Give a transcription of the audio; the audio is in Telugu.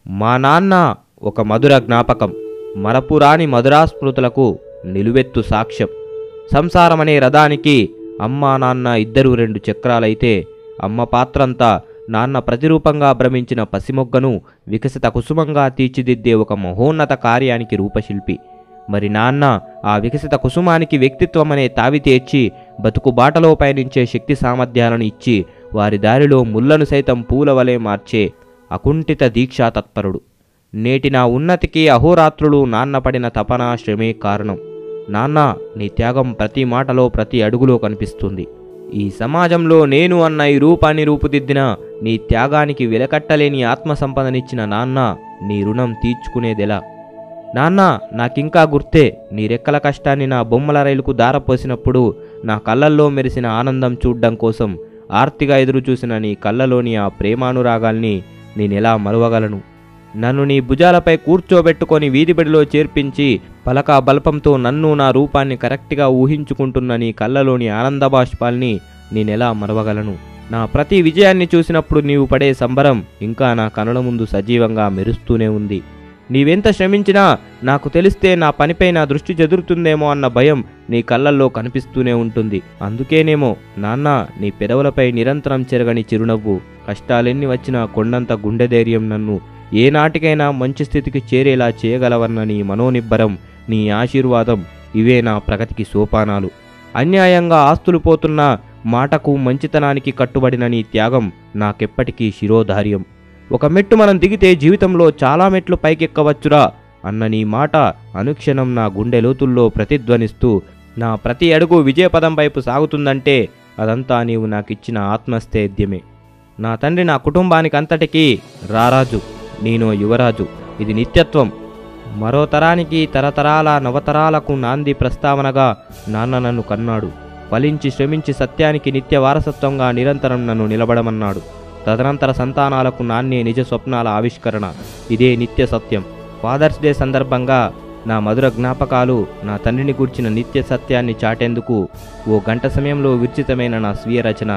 మా నాన్న ఒక మధుర జ్ఞాపకం, మరపురాని మధురాస్మృతులకు నిలువెత్తు సాక్ష్యం. సంసారమనే రథానికి అమ్మా నాన్న ఇద్దరు రెండు చక్రాలైతే అమ్మ పాత్రంతా నాన్న ప్రతిరూపంగా భ్రమించిన పసిమొగ్గను వికసిత కుసుమంగా తీర్చిదిద్దే ఒక మహోన్నత కార్యానికి రూపశిల్పి. మరి నాన్న ఆ వికసిత కుసుమానికి వ్యక్తిత్వమనే తావితేర్చి బతుకు బాటలో పయనించే శక్తి సామర్థ్యాలను ఇచ్చి వారి దారిలో ముళ్లను సైతం పూలవలే మార్చే అకుంఠిత దీక్షా తత్పరుడు. నేటి నా ఉన్నతికి అహోరాత్రులు నాన్న పడిన తపన శ్రమే కారణం. నాన్న, నీ త్యాగం ప్రతి మాటలో ప్రతి అడుగులో కనిపిస్తుంది. ఈ సమాజంలో నేను అన్న ఈ రూపాన్ని రూపుదిద్దిన నీ త్యాగానికి వెలకట్టలేని ఆత్మసంపదనిచ్చిన నాన్న, నీ రుణం తీర్చుకునేదెలా? నాన్న, నాకింకా గుర్తే నీ రెక్కల కష్టాన్ని నా బొమ్మల రైలుకు దారపోసినప్పుడు నా కళ్ళల్లో మెరిసిన ఆనందం చూడ్డం కోసం ఆర్తిగా ఎదురుచూసిన నీ కళ్ళలోని ఆ ప్రేమానురాగాల్ని నేనెలా మరువగలను? నన్ను నీ భుజాలపై కూర్చోబెట్టుకొని వీధిబడిలో చేర్పించి పలకా బల్పంతో నన్ను నా రూపాన్ని కరెక్ట్గా ఊహించుకుంటున్న నీ కళ్ళలోని ఆనంద బాష్పాల్ని నేనెలా మరవగలను? నా ప్రతి విజయాన్ని చూసినప్పుడు నీవు పడే సంబరం ఇంకా నా కనుల ముందు సజీవంగా మెరుస్తూనే ఉంది. నీవెంత శ్రమించినా నాకు తెలిస్తే నా పనిపై నా దృష్టి చెదురుతుందేమో అన్న భయం నీ కళ్ళల్లో కనిపిస్తూనే ఉంటుంది. అందుకేనేమో నాన్న, నీ పెదవులపై నిరంతరం చెరగని చిరునవ్వు, కష్టాలెన్ని వచ్చినా కొండంత గుండె ధైర్యం నన్ను ఏనాటికైనా మంచి స్థితికి చేరేలా చేయగలవన్న నీ మనోనిబ్బరం, నీ ఆశీర్వాదం, ఇవే నా ప్రగతికి సోపానాలు. అన్యాయంగా ఆస్తులు పోతున్న మాటకు మంచితనానికి కట్టుబడిన నీ త్యాగం నాకెప్పటికీ శిరోధార్యం. ఒక మెట్టు మనం దిగితే జీవితంలో చాలా మెట్లు పైకెక్కవచ్చురా అన్న నీ మాట అనుక్షణం నా గుండె లోతుల్లో ప్రతిధ్వనిస్తూ నా ప్రతి అడుగు విజయపదం వైపు సాగుతుందంటే అదంతా నీవు నాకిచ్చిన ఆత్మస్థైర్యమే. నా తండ్రి నా కుటుంబానికంతటికీ రారాజు, నేనో యువరాజు. ఇది నిత్యత్వం. మరో తరానికి తరతరాల నవతరాలకు నాంది ప్రస్తావనగా నాన్న నన్ను కన్నాడు. ఫలించి శ్రమించి సత్యానికి నిత్య వారసత్వంగా నిరంతరం నన్ను నిలబడమన్నాడు. తదనంతర సంతానాలకు నాన్నే నిజ స్వప్నాల ఆవిష్కరణ. ఇదే నిత్య సత్యం. ఫాదర్స్ డే సందర్భంగా నా మధుర జ్ఞాపకాలు నా తండ్రిని గూర్చిన నిత్య సత్యాన్ని చాటేందుకు ఓ గంట సమయంలో విర్చితమైన నా స్వీయ రచన